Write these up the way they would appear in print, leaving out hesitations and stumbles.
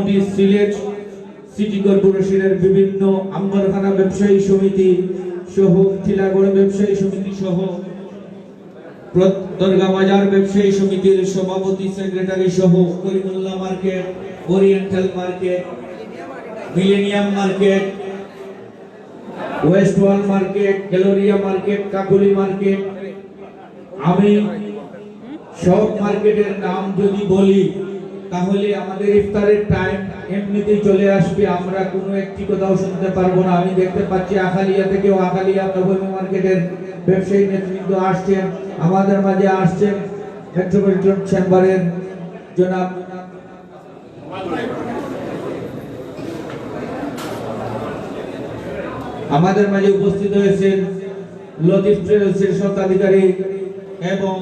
সভাপতি সিলেট সিটি কর্পোরেশনের বিভিন্ন আম্বরখানা ব্যবসায়ী সমিতি সহ টিলাগড় ব্যবসায়ী সমিতি সহ দরগা বাজার ব্যবসায়ী সমিতির সভাপতি সেক্রেটারি সহ Karimullah market, oriental market, millennium market, West Wall market, Galleria market, Kakuli market, আমি সব মার্কেটের নাম যদি বলি তাহলে আমাদের ইফতারের টাইম এমনিতেই চলে আসবে, আমরা কোনো একটি কথাও শুনতে পারবো না। আমি দেখতে পাচ্ছি আখালিয়া থেকেও আখালিয়া নবমী মার্কেটের ব্যবসায়ী নেতৃত্ব আসছেন, আমাদের মাঝে আসছেন মেট্রোপলিটন চেম্বারের জনাব আমাদের মাঝে উপস্থিত হয়েছেন লতিফ ট্রেডার্সের স্বত্বাধিকারী এবং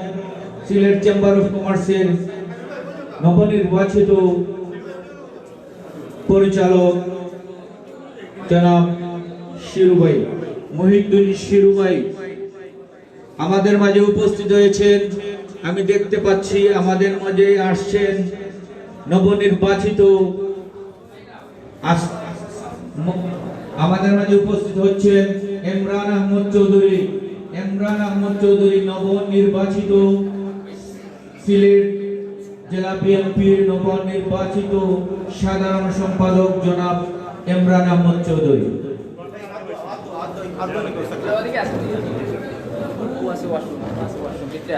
সিলেট চেম্বার অফ কমার্সের নবনির্বাচিত পরিচালক জনাব শিরুভাই মহিউদ্দিন শিরুভাই আমাদের মাঝে উপস্থিত হয়েছেন। আমি দেখতে পাচ্ছি আমাদের মাঝে আসছেন নবনির্বাচিত আমাদের মাঝে উপস্থিত হচ্ছেন ইমরান আহমদ চৌধুরী নবনির্বাচিত সিলেট জেলা বিএনপির নবনির্বাচিত সাধারণ সম্পাদক জনাব ইমরান আহমদ চৌধুরী।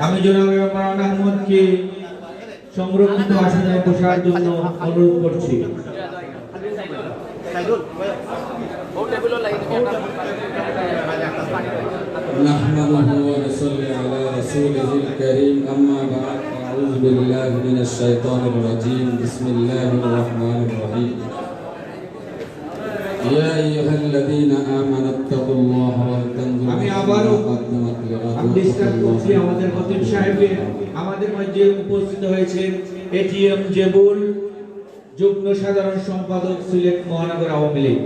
আমি জনাব ইমরান আহমদকে সংরক্ষিত আসনে বসার জন্য অনুরোধ করছি। نحمده ونصلي على رسوله الكريم أما بعد أعوذ بالله من الشيطان الرجيم بسم الله الرحمن الرحيم يا أيها الذين آمنوا اتقوا الله ولتنظر আমি نفس আবারও ما قدمت لغد ডিসকাস করছি আমাদের খতিব সাহেবের আমাদের মাঝে উপস্থিত হয়েছেন এটিএম জেবুল যুগ্ম সাধারণ সম্পাদক সিলেট মহানগর আওয়ামী লীগ।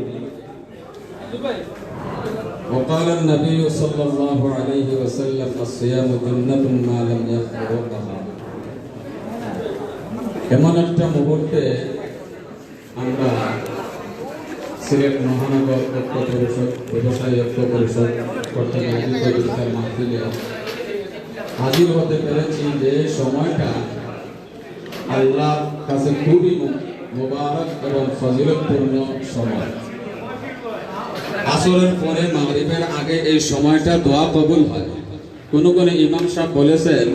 وقال النبي صلى الله عليه وسلم الصيام جنة ما لم يفرقها এমন একটা মুহূর্তে আমরা সিলেট মহানগর ঐক্য পরিষদ ব্যবসায়ী ঐক্য পরিষদ কর্তৃক আয়োজিত ইফতার মাহফিলে হাজির হতে পেরেছি যে সময়টা আল্লাহর কাছে খুবই মুবারক এবং ফজিলতপূর্ণ সময়। আসরের পরে মাগরিবের আগে এই সময়টা দোয়া কবুল হয়। কোন ইমাম সাহেব বলেছেন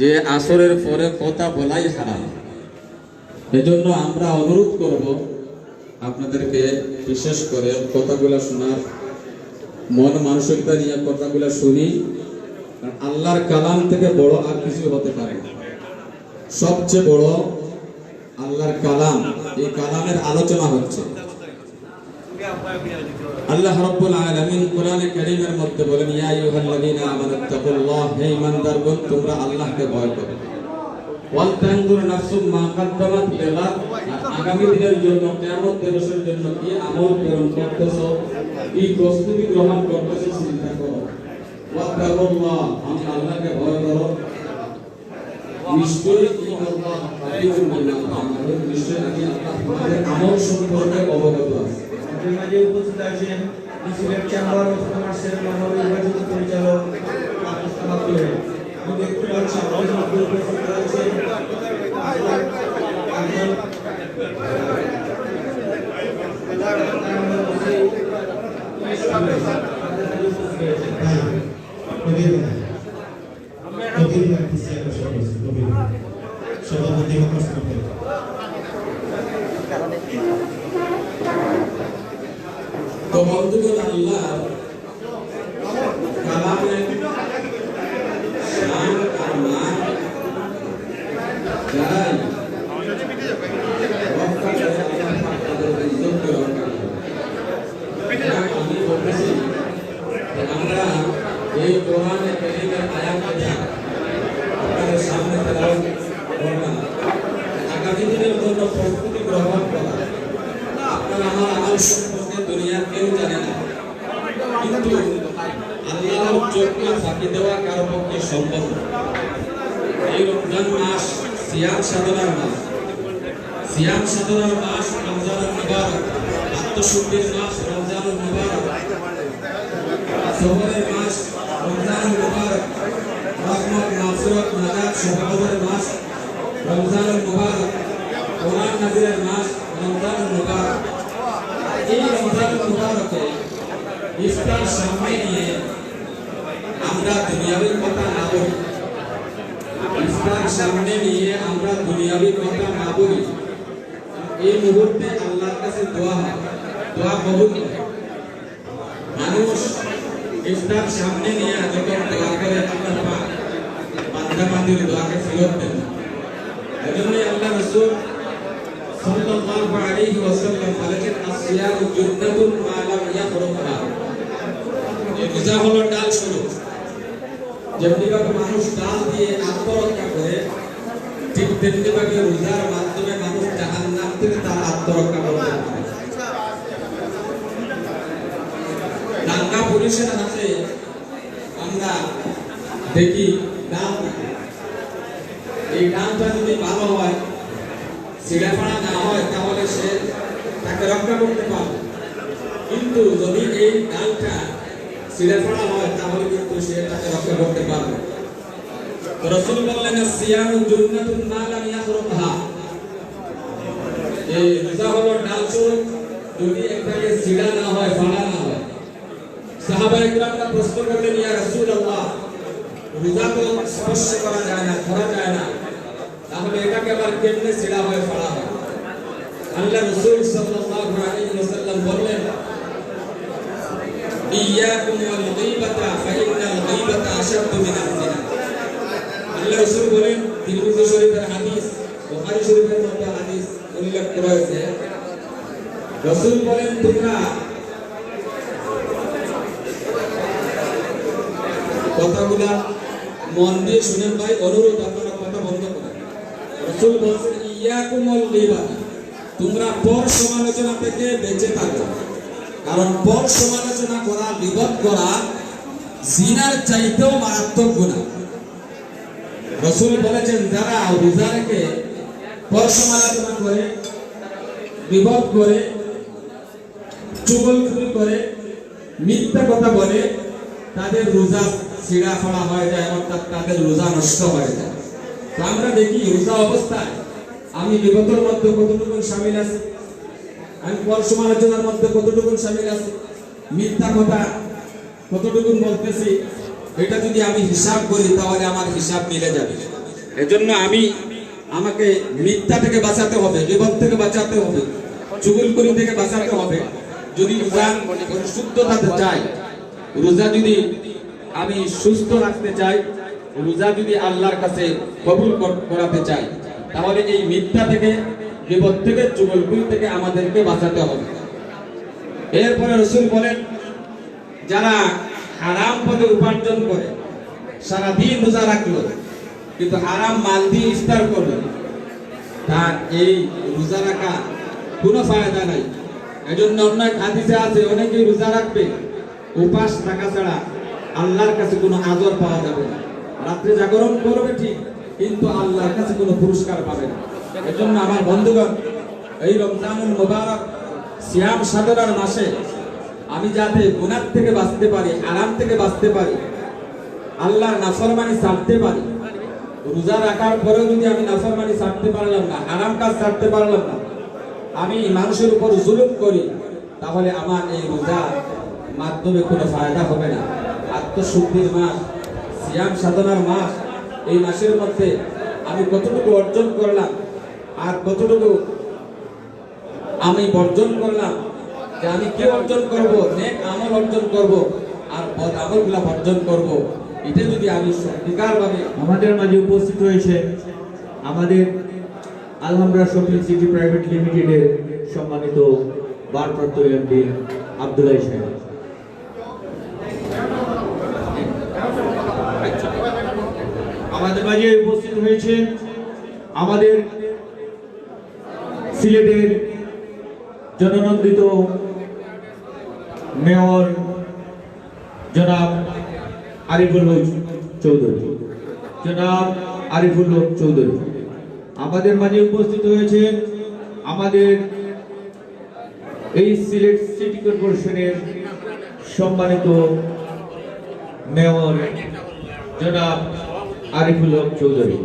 যে আসরের পরে কথা বলাই হারাম। এজন্য আমরা অনুরোধ করব আপনাদেরকে বিশেষ করে কথাগুলো শোনার মন মানসিকতা নিয়ে কথাগুলো শুনি। আল্লাহর কালাম থেকে বড় আর কিছু হতে পারে না। সবচেয়ে বড় আল্লাহর কালাম, এই কালামের আলোচনা হচ্ছে। আল্লাহ রাব্বুল আলামিন কোরআনে কারীমের মধ্যে বলেন ইয়া আইয়ুহাল্লাযীনা আমানুত্তাকুল্লাহ, হে ঈমানদারগণ তোমরা আল্লাহকে ভয় করো। ওয়াল তানজুর নাফসুম মা কদ্দামাত লিগাদ, আগামী দিনের জন্য কিয়ামত দিবসের জন্য কি আমল প্রেরণ করতেছো, কি প্রস্তুতি গ্রহণ করতেছো চিন্তা করো। ওয়াত্তাকুল্লাহ, আমি আল্লাহকে ভয় করো। নিশ্চয়ই ইন্নাল্লাহ খাবীরুম বিমা তা'মালুন, নিশ্চয়ই আমি আল্লাহ তোমাদের আমল সম্পর্কে অবগত আছি। আমাদের মাঝে উপস্থিত আছেন সিলেট চেম্বার অফ কমার্সের নবনির্বাচিত পরিচালক আব্দুল সালাম। আমি দেখতে পাচ্ছি আমাদের মধ্যে উপস্থিত আছেন তো বন্ধুগণ, আল্লাহ কালামের শান আর মান যারাই রক্ষা করে আল্লাহ তাদের ইজ্জতকে রক্ষা করে। আমি বলতেছি যে আমরা এই কোরআনে কারীমের আয়াতটা আপনাদের সামনে তেলাওয়াত করলাম। আগামী দিনের জন্য প্রস্তুতি গ্রহণ করা। আপনার আমার আমল সম্পর্কে দুনিয়ার কেউ জানে না, কিন্তু আল্লাহর চোখকে ফাঁকি দেওয়া কারো পক্ষে সম্ভব না। এই রমজান মাস সিয়াম সাধনার মাস। সিয়াম সাধনার মাস রমজানুল মুবারক, আত্মশুদ্ধির মাস রমজানুল মুবারক, সবরের মাস রমজানুল মুবারক, রহমত মাগফিরাত নাজাত শাফাআতের মাস রমজানুল মুবারক, কোরআন নাযিলের মাস রমজানুল মুবারক। এই রমজানুল মুবারকে ইফতার সামনে নিয়ে আমরা দুনিয়াবি কথা না বলি, ইফতার সামনে নিয়ে আমরা দুনিয়াবি কথা না বলি। এই মুহূর্তে আল্লাহর কাছে দোয়া হয়, দোয়া কবুল হয়। মানুষ ইফতার সামনে নিয়ে যখন দোয়া করে আল্লাহ পাক বান্দা বান্দির দোয়াকে ফেরত দেন। এজন্য আল্লাহ রাসূল সাল্লাল্লাহু আলাইহি ওয়াসাল্লাম বলেছেন, আসিয়ামু জুন্নাতুন মা লাম ইয়াফরুহা। এই রোজা হলো ডাল স্বরূপ। যেমনি ভাবে মানুষ ডাল দিয়ে আত্মরক্ষা করে, ঠিক তেমনি ভাবে রোজার মাধ্যমে মানুষ জাহান্নাম থেকে তার আত্মরক্ষা করতে পারে। দাঙ্গা পুলিশের হাতে আমরা দেখি ডাল, এই ডালটা যদি ভালো হয়, ছিঁড়াফাড়া না হয়, তাহলে সে তাকে রক্ষা করতে পারবে। কিন্তু যদি এই ডালটা ছিঁড়াফাড়া হয়, তাহলে কিন্তু সে তাকে রক্ষা করতে পারবে। রাসূল বললেন, সিয়ামু জুন্নাতুন মা লাম ইয়াখরুহা। এই রোজা হলো ডাল স্বরূপ, যদি একটাকে ছিঁড়া না হয়, ফাড়া না হয়। সাহাবায়ে কিরামরা প্রশ্ন করলেন, ইয়া রাসূলুল্লাহ, রোজা তো স্পর্শ করা যায় না, ধরা যায় না, তাহলে এটাকে আবার কেমনে ছিঁড়া হয়, ফাড়া হয়? আল্লাহ রাসূল সাল্লাল্লাহু আলাইহি ওয়াসাল্লাম বললেন, ইয়াকুম ওয়াল গীবাতা ফাইন্নাল গীবাতা আশাদ্দু মিনাজ জিনা। আল্লাহ রাসূল বলেন, তিরমিজি শরীফের হাদিস, বুখারী শরীফের মধ্যে হাদিস উল্লেখ করা হয়েছে। রাসূল বলেন, তোমরা কথাগুলা মন দিয়ে শুনেন ভাই, অনুরোধ আপনারা কথা বন্ধ করেন। রাসূল বলেন, ইয়াকুম ওয়াল গীবাতা, তোমরা পর সমালোচনা থেকে বেঁচে থাকো, কারণ পর সমালোচনা করা, গীবত করা জিনার চাইতেও মারাত্মক গুনাহ। রাসূল বলেছেন, যারা রোজা রেখে পর সমালোচনা করে, গীবত করে, চুগলখড়ি করে, মিথ্যা কথা বলে, তাদের রোজা ছিঁড়া ফাড়া হয়ে যায়, অর্থাৎ তাদের রোজা নষ্ট হয়ে যায়। তো আমরা দেখি রোজা অবস্থায় আমি গীবতের মধ্যে কতটুকু শামিল আছি, আমি পর সমালোচনার মধ্যে কতটুকু শামিল আছি, মিথ্যা কথা কতটুকু বলতেছি, এটা যদি আমি হিসাব করি তাহলে আমার হিসাব মিলে যাবে। এজন্য আমাকে মিথ্যা থেকে বাঁচাতে হবে, গীবত থেকে বাঁচাতে হবে, চুগলখড়ি থেকে বাঁচাতে হবে। যদি রোজা পরিশুদ্ধ থাকতে চাই, রোজা যদি আমি সুস্থ রাখতে চাই, রোজা যদি আল্লাহর কাছে কবুল করাতে চাই, তাহলে এই মিথ্যা থেকে, গীবত থেকে, চুগলখড়ি থেকে আমাদেরকে বাঁচাতে হবে। এরপরে রাসূল বলেন, যারা হারাম পথে উপার্জন করে, সারা দিন রোজা রাখলো কিন্তু হারাম মাল দিয়ে ইফতার করলো, তার এই রোজা রাখা কোনো ফায়দা নাই। এজন্য অনেক হাদিসে আছে, অনেকেই রোজা রাখবে, উপাস থাকা ছাড়া আল্লাহর কাছে কোনো আদর পাওয়া যাবে না। রাত্রে জাগরণ করবে ঠিক, কিন্তু আল্লাহর কাছে কোনো পুরস্কার পাবে না। এজন্য আমার বন্ধুগণ, এই রমজানুল মুবারক সিয়াম সাধনার মাসে আমি যাতে গুনাহ থেকে বাঁচতে পারি, হারাম থেকে বাঁচতে পারি, আল্লাহর নাফরমানি ছাড়তে পারি। রোজা রাখার পরেও যদি আমি নাফরমানি ছাড়তে পারলাম না, হারাম কাজ ছাড়তে পারলাম না, আমি মানুষের উপর জুলুম করি, তাহলে আমার এই রোজার মাধ্যমে কোনো ফায়দা হবে না। আত্মশুদ্ধির মাস, সিয়াম সাধনার মাস, এই মাসের মধ্যে আমি কতটুকু অর্জন করলাম আর কতটুকু আমি বর্জন করলাম, যে আমি কি অর্জন করব, নেক আমল অর্জন করব আর বদ আমলগুলো বর্জন করব, এটা যদি আমি সত্যিকারভাবে। আমাদের মাঝে উপস্থিত রয়েছে আমাদের আলহামরা শপিং সিটি প্রাইভেট লিমিটেডের সম্মানিত ভারপ্রাপ্ত এমডি আব্দুল্লাহ সাহেব। আমাদের মাঝে উপস্থিত হয়েছে আমাদের সিলেটের জননন্দিত মেয়র জনাব আরিফুল হক চৌধুরী, জনাব আরিফুল হক চৌধুরী। আমাদের মাঝে উপস্থিত হয়েছে আমাদের এই সিলেট সিটি কর্পোরেশনের সম্মানিত মেয়র জনাব আরিফুল হক চৌধুরী,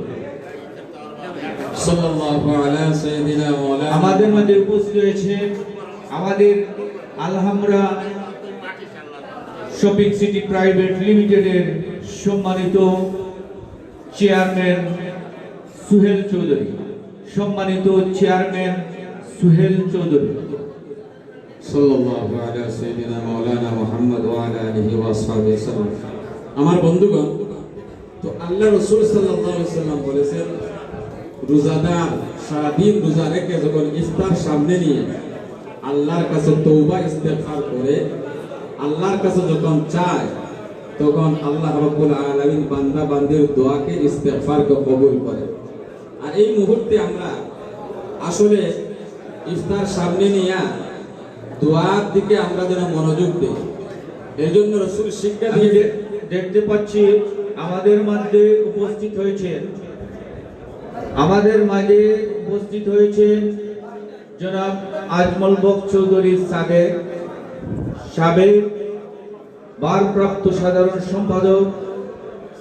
সাল্লাল্লাহু আলা সাইয়্যিদিনা মাওলানা আমাদের মধ্যে উপস্থিত হয়েছে আমাদের আলহামরা শপিং সিটি প্রাইভেট লিমিটেডের সম্মানিত চেয়ারম্যান সুহেল চৌধুরী, সম্মানিত চেয়ারম্যান সুহেল চৌধুরী, সাল্লাল্লাহু আলা সাইয়্যিদিনা মাওলানা মুহাম্মদ ওয়া আলা আলিহি ওয়া আসহাবিহি সাল্লাম। আমার বন্ধুগণ, তো আল্লাহ রাসূল সাল্লাল্লাহু আলাইহি ওয়াসাল্লাম বলেছেন, রোজাদার সারাদিন রোজা রেখে যখন ইফতার সামনে নিয়ে আল্লাহর কাছে তওবা ইস্তেগফার করে, আল্লাহর কাছে যখন চায়, তখন আল্লাহ রাব্বুল আলামিন বান্দা বান্দির দোয়াকে ইস্তেগফারকে কবুল করে। আর এই মুহূর্তে আমরা আসলে ইফতার সামনে নিয়ে দোয়ার দিকে আমরা যেন মনোযোগ দিই। এই জন্য রাসূল শিক্ষা আমি দিয়ে দেখতে পাচ্ছি আমাদের মাঝে উপস্থিত হয়েছেন জনাব আজমল বক চৌধুরী সাবেক ভারপ্রাপ্ত সাধারণ সম্পাদক,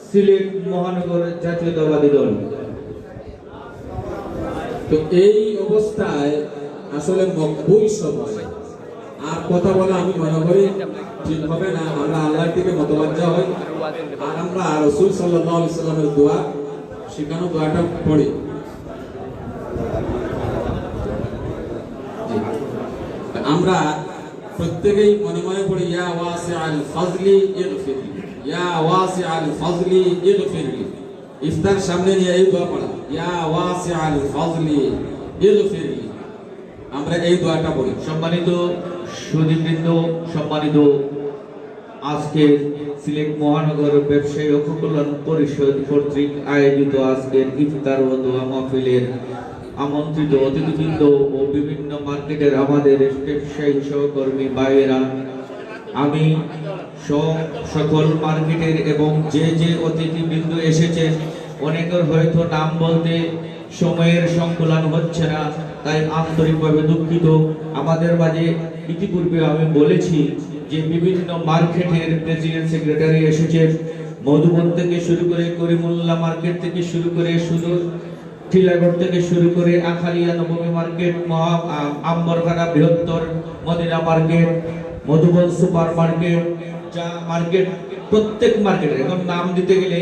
সিলেট মহানগর জাতীয়তাবাদী দল। তো এই অবস্থায় আসলে মকবুল সময় আর কথা বলা আমি মনে করি ঠিক হবে না। আমরা আল্লাহর দিকে মতবাজ্জা হই আর আমরা রাসূল সাল্লাল্লাহু আলাইহি সাল্লামের দোয়া শেখানো দোয়াটা পড়ি। আমরা প্রত্যেকেই মনে মনে পড়ি, ইয়া ওয়াসিআল ফাজলি ইগফিরলি, ইয়া ওয়াসিআল ফাজলি ইগফিরলি। ইফতার সামনে নিয়ে এই দোয়া পড়া, ইয়া ওয়াসিআল ফাজলি ইগফিরলি, আমরা এই দোয়াটা পড়ি। সম্মানিত সুধীবৃন্দ, সম্মানিত আজকে সিলেট মহানগর ব্যবসায়ী ঐক্য কল্যাণ পরিষদ কর্তৃক আয়োজিত আজকের ইফতার ও দোয়া মাহফিলের আমন্ত্রিত অতিথিবৃন্দ ও বিভিন্ন মার্কেটের আমাদের ব্যবসায়ী সহকর্মী ভাইয়েরা, আমি সকল মার্কেটের এবং যে যে অতিথিবৃন্দ এসেছেন, অনেকের হয়তো নাম বলতে সময়ের সংকুলান হচ্ছে না, তাই আন্তরিকভাবে দুঃখিত। আমাদের মাঝে ইতিপূর্বে আমি বলেছি যে বিভিন্ন মার্কেটের প্রেসিডেন্ট সেক্রেটারি এসেছেন, মধুবন থেকে শুরু করে করিমুল্লাহ মার্কেট থেকে শুরু করে টিলাগড় থেকে শুরু করে আখালিয়া নবমী মার্কেট, আম্বরখানা বৃহত্তর Madina market, Madhuban super market, চা মার্কেট, প্রত্যেক মার্কেটের এখন নাম দিতে গেলে,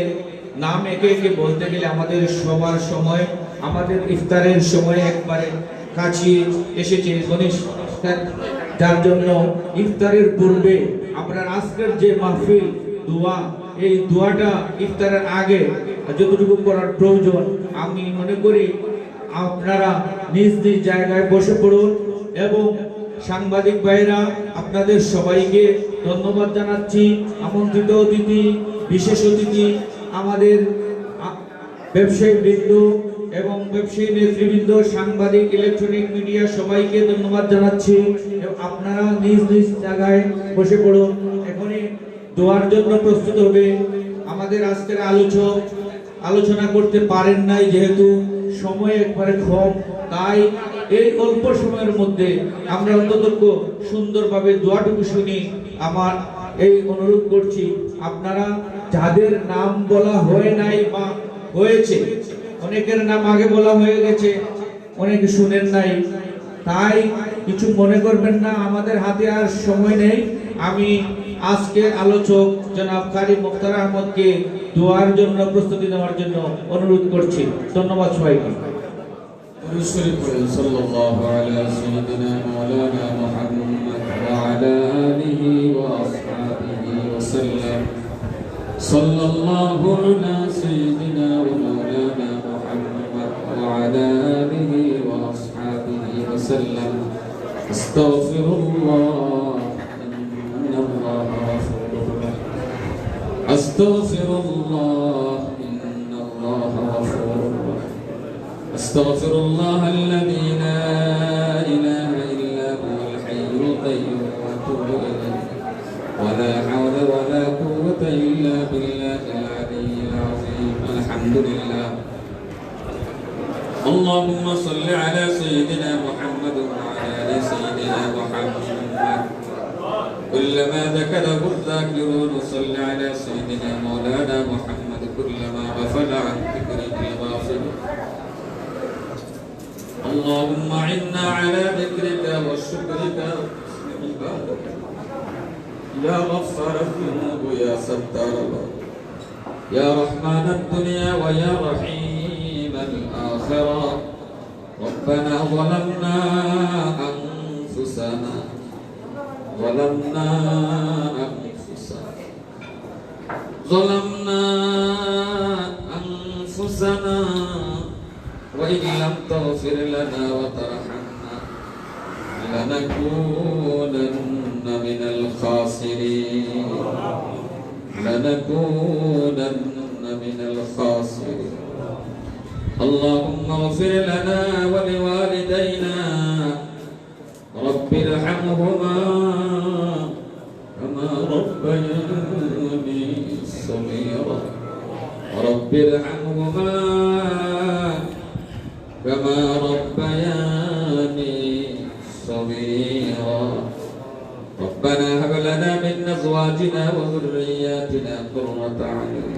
নাম একে একে বলতে গেলে আমাদের সবার সময়, আমাদের ইফতারের সময় একবারে কাছে এসেছে ঘনিষ্ঠ, যার জন্য ইফতারের পূর্বে আমরা আজকের যে মাহফিল দোয়া, এই দোয়াটা ইফতারের আগে যতটুকু করার প্রয়োজন, আমি মনে করি আপনারা নিজ নিজ জায়গায় বসে পড়ুন। এবং সাংবাদিক ভাইরা, আপনাদের সবাইকে ধন্যবাদ জানাচ্ছি। আমন্ত্রিত অতিথি, বিশেষ অতিথি, আমাদের ব্যবসায়ী বৃন্দ এবং ব্যবসায়ী নেতৃবৃন্দ, সাংবাদিক, ইলেকট্রনিক মিডিয়া, সবাইকে ধন্যবাদ জানাচ্ছি। আপনারা নিজ নিজ জায়গায় বসে পড়ুন। এখনই দোয়ার জন্য প্রস্তুত হবে। আমাদের আজকের আলোচনা করতে পারেন নাই, যেহেতু সময় একবারে কম, তাই এই অল্প সময়ের মধ্যে আমরা অন্তত সুন্দরভাবে দোয়াটুকু শুনি। আমার এই অনুরোধ করছি, আপনারা যাদের নাম বলা হয় নাই বা হয়েছে, অনেকের নাম আগে বলা হয়ে গেছে, অনেকে শুনেন নাই, তাই কিছু মনে করবেন না, আমাদের হাতে আর সময় নেই। আমি আজকের আলোচক জনাব কারি মুখতার আহমদকে দোয়ার জন্য প্রস্তুতি নেওয়ার জন্য অনুরোধ করছি। ধন্যবাদ সবাইকে। সাল্লাল্লাহু আলা সাইয়্যিদিনা মাওলানা মুহাম্মদ ওয়া আলা আলিহি ওয়া আসহাবিহি ওয়া সাল্লাম। সাল্লাল্লাহু আলা সাইয়্যিদিনা মাওলানা মুহাম্মদ ওয়া আলা আলিহি ওয়া আসহাবিহি ওয়া সাল্লাম। আস্তাগফিরুল্লাহ, ইন্নাল্লাহা গফুরুর রাহিম। আস্তাগফিরুল্লাহ, ইন্নাল্লাহা গফুরুর রাহিম। أستغفر الله الذي لا إله إلا هو الحي القيوم وأتوب إليه ولا حول ولا قوة إلا بالله العلي العظيم. الحمد لله. اللهم صل على سيدنا محمد كلما ذكره الذاكرون صل على سيدنا مولانا محمد كلما غفل عن ذكره الغافلون اللهم عنا على ذكرك وشكرك وحسن عبادتك يا غفار الذنوب يا ستار الأرض يا رحمن الدنيا ويا رحيم الآخرة ربنا ظلمنا أنفسنا وإن لم تغفر لنا وترحمنا لنكونن من الخاسرين اللهم اغفر لنا ولوالدينا رب ارحمهما كما ربياني صغيرا رب ارحمهما كما ربياني صغيرا ربنا هب لنا من ازواجنا وذرياتنا قرة اعين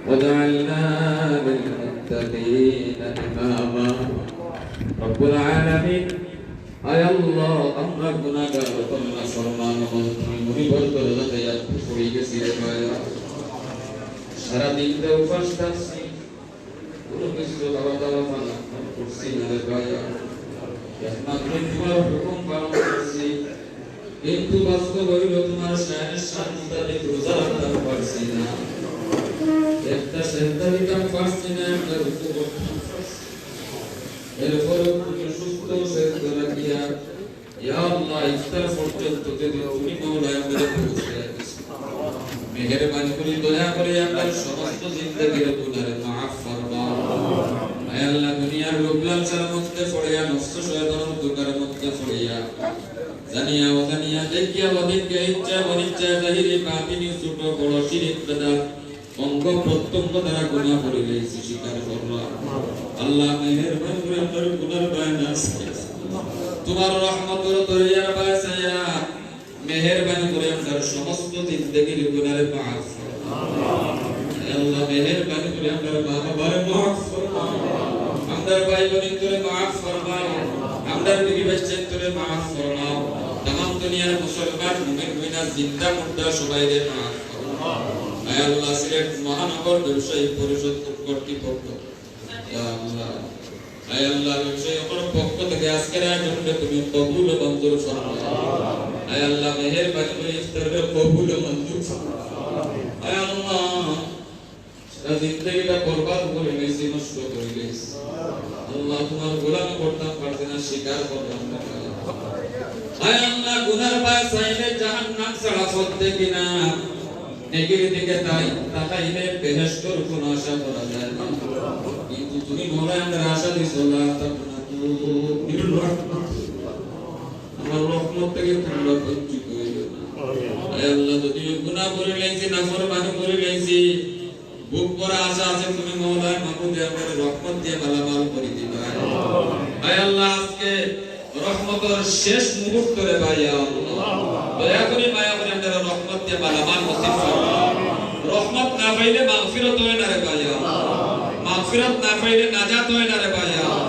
واجعلنا للمتقين اماما رب العالمين আয় আল্লাহ আমরা গুনাহগার তোমরা সম্মান মন্ত্রী মুনিবর দরজাতে আসতে পড়ে গেছি রে ভাই সারা দিন তো উপাস থাকছি কোনো কিছু খাওয়া দাওয়া মানা করছি না রে ভাই একমাত্র তোমার হুকুম পালন করছি কিন্তু বাস্তব হইল তোমার শানের শান্তিতে রোজা রাখতে পারছি না একটা সেজদা দিতে পারছি না একটা রুকু করতে পারছি এরপর তুমি সুস্থ সেজদা রাখিয়া ইয়া আল্লাহ ইফতার পর্যন্ত যদি তুমি মওলা আমাদের পৌঁছে দিস মেহেরবানি করে দয়া করে আপনার সমস্ত জিন্দেগীর গুনাহ মাফ ফরমাও আয় আল্লাহ দুনিয়ার লোভ লালসার মধ্যে পড়িয়া নফস শয়তানের দুকার মধ্যে পড়িয়া জানিয়া অজানিয়া দেখিয়া অদেখিয়া ইচ্ছা অনিচ্ছা জাহিরি বাতিনি ছোট বড় শিরিক বেদাত অঙ্গ প্রত্যঙ্গ দ্বারা গুনাহ করিলে স্বীকার করলাম আল্লাহ মেহেরবানি করে আপনার গুনার বায়নাস তোমার রহমতের দরিয়ার বাসায়া মেহেরবানি করে আপনার সমস্ত জিন্দেগীর গুনাহ মাফ আল্লাহ মেহেরবানি করে আপনার বাবা বারে মাফ ফরমাও আমদার ভাই বোনের তোরে মাফ ফরমাও আমদার বিবি বাচ্চার তোরে মাফ ফরমাও तमाम দুনিয়ার মুসলমান মুমিন মুমিনা জিন্দা মুর্দা সবাইকে মাফ ফরমাও আয় আল্লাহ সিলেট মহানগর ব্যবসায়ী পরিষদ কর্তৃপক্ষ ইয়া আল্লাহ আয় আল্লাহ ব্যবসায়ী পক্ষ থেকে আজকের আয়োজনকে তুমি কবুল ও মঞ্জুর ফরমাও আয় আল্লাহ মেহেরবানি করে ইফতারের কবুল ও মঞ্জুর ফরমাও আয় আল্লাহ জিন্দেগিটা বরবাদ করে গেছি নষ্ট করে গেছি আল্লাহ তোমার গোলামি করতাম পারছি না স্বীকার করতাম না আয় আল্লাহ গুনার বাসাইলে জাহান্নাম ছাড়া পথ দেখি না নেকির দিকে তাকাইলে বেহেশতের কোনো আশা করা যায় না কিন্তু তুমি মওলা আমাদের আশা দিছো লা তাকুনাতু মিনাল রাহমাত আমার রহমত থেকে তোমরা বঞ্চিত হইও না আয় আল্লাহ যদি গুনাহ করে লাইছি নাফরমানি করে লাইছি বুক ভরা আশা আছে তুমি মওলা মাহবুব আমাদের রহমত দিয়ে মালামাল করে দিবা আয় আল্লাহ আজকে রহমতের শেষ মুহূর্তে ভাই আল্লাহ দয়া করে মায়া করে আমাদের রহমত দিয়ে মালামাল নসিব ফরমাও রহমত না পাইলে মাগফিরাত হয় না রে ভাই আল্লাহ মাগফিরাত না পাইলে নাজাত হয় না রে ভাই আল্লাহ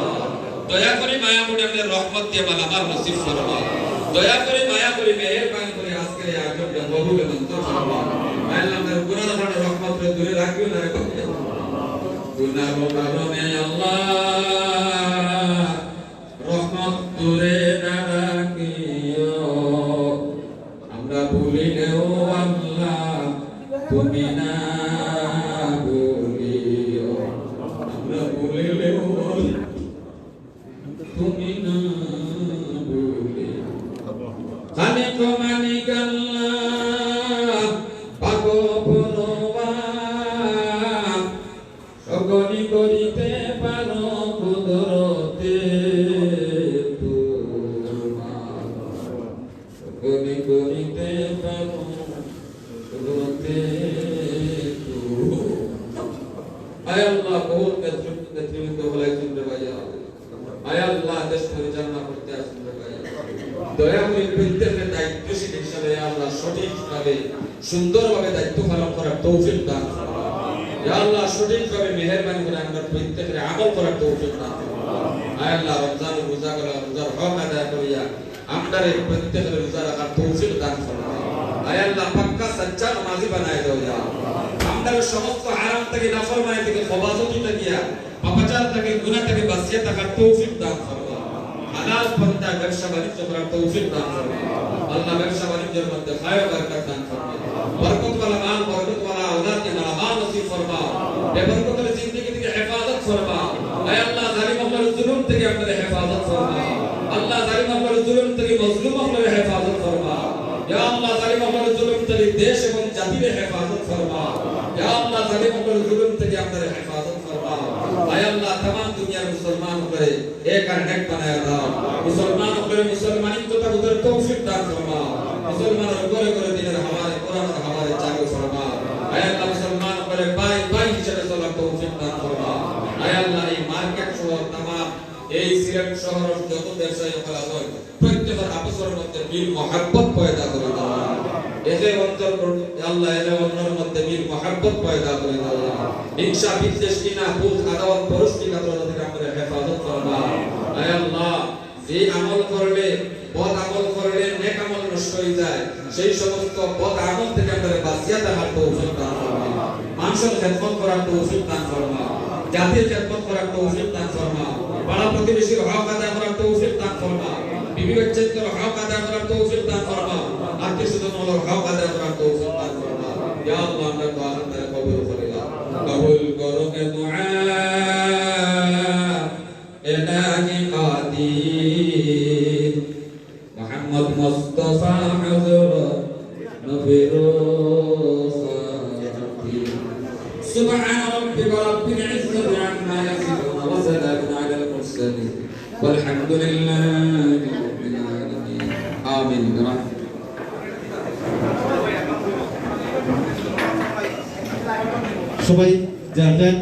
দয়া করে মায়া করে আমাদের রহমত দিয়ে মালামাল নসিব ফরমাও দয়া করে মায়া করে মেহেরবানি করে আজকে এই আয়োজনটা কবুল ও মঞ্জুর ফরমাও আয় আল্লাহ আমাদের গুনাহ থেকে রহমত করে দূরে রাখিও না রে ভাই গুনাহ কারণে আল্লাহ রহমত দূরে না রাখিও আমরা ভুলিলেও আল্লাহ তুমি না ভুলিও আমরা ভুলিলেও তুমি না ভুলিও খালিক মালিক আল্লাহ পাক পরওয়ার সকলি করিতে পারো কুদরতে করিতে পারো কুদরতে আয় আল্লাহ বহুত নেতৃত্ব হলাই শুনতে পাই আয় আল্লাহ দেশ পরিচালনা করতে আসুন দয়া করে বিদ্যের দায়িত্বশীল হিসেবে আল্লাহ সঠিকভাবে সুন্দরভাবে দায়িত্ব পালন করার তৌফিক দান করুন। ইয়া আল্লাহ সঠিকভাবে মেহেরবানি করে আমরা প্রত্যেকের আমল করার তৌফিক দান করুন। আয় আল্লাহ রমজান রোজা করা রোজার হক আদায় করিয়া আমাদের প্রত্যেকের রোজা রাখার তৌফিক দান করুন। আয় আল্লাহ পাক্কা সচ্চা নামাজি বানায় দাও ইয়া আমাদের সমস্ত হারাম থেকে নাফরমানি থেকে খবাসতি থেকে পাপাচার থেকে গুনাহ থেকে বাঁচিয়ে থাকার তৌফিক দান করুন। হালাল পন্থা ব্যবসা বাণিজ্য করার তৌফিক দান করুন। আল্লাহ ব্যবসা বাণিজ্যের মধ্যে খায়র বরকত দান করুন। বরকতওয়ালা মাল বরকতওয়ালা औलाद के मालामाल नसीब फरमा। बेबरकत जिंदगी की हिफाजत फरमा। ऐ अल्लाह जालिम और जुल्म থেকে আমাদের হেফাজত ফরমা। আল্লাহ জালিম और जुल्म থেকে মজলুম আমাদের হেফাজত ফরমা। ইয়া আল্লাহ জালিম और जुल्म থেকে দেশ এবং জাতির হেফাজত ফরমা। ইয়া আল্লাহ জালিম और जुल्म থেকে আমাদের হেফাজত ফরমা। আয় আল্লাহ तमाम দুনিয়ার মুসলমান করে এক আর এক বানায়া দাও। মুসলমান করে মুসলমানিত্বটা উদের তৌফিক দান ফরমা। মুসলমানের উপরে করে দিনের হাওয়ায় কোরআনের হাওয়ায় চালু ফরমা। আয় আল্লাহ মুসলমান করে ভাই ভাই হিসেবে চলার তৌফিক দান ফরমা। আয় আল্লাহ এই মার্কেট শহর तमाम এই সিলেট শহরের যত ব্যবসায়ী করা হয় প্রত্যেকের আপসের মধ্যে মিল মহব্বত পয়দা করে দাও। এদের অন্তর আল্লাহ এদের অন্তরের মধ্যে মিল মহব্বত পয়দা করে দাও। হিংসা বিদ্বেষ কিনা ভুল আদালত পরস্পরিকতা থেকে আমাদের হেফাজত করবা। আয় আল্লাহ যে আমল করলে বদ আমল করলে নেক আমল নষ্ট হয়ে যায় সেই সমস্ত বদ আমল থেকে আমাদের বাঁচিয়ে থাকার তৌফিক দান করবা। মানুষের খেদমত করার তৌফিক দান করবা। জাতির খেদমত করার তৌফিক দান ফরমা। পাড়া প্রতিবেশীর হক আদায় করার তৌফিক দান ফরমা। বিবি বাচ্চাদের হক আদায় করার তৌফিক দান ফরমা। আত্মীয়-স্বজনের হক আদায় করার তৌফিক দান ফরমা। ইয়া আল্লাহ আমরা দোয়া করে কবুল করে নাও। কবুল করো কে দুআ ইলাহি কাদির মুহাম্মদ মুস্তাফা হযরত নবীর سبحان ربك رب العزة عما يصفون وسلام على المرسلين والحمد لله رب العالمين آمين برحمتك সবাই জানতেন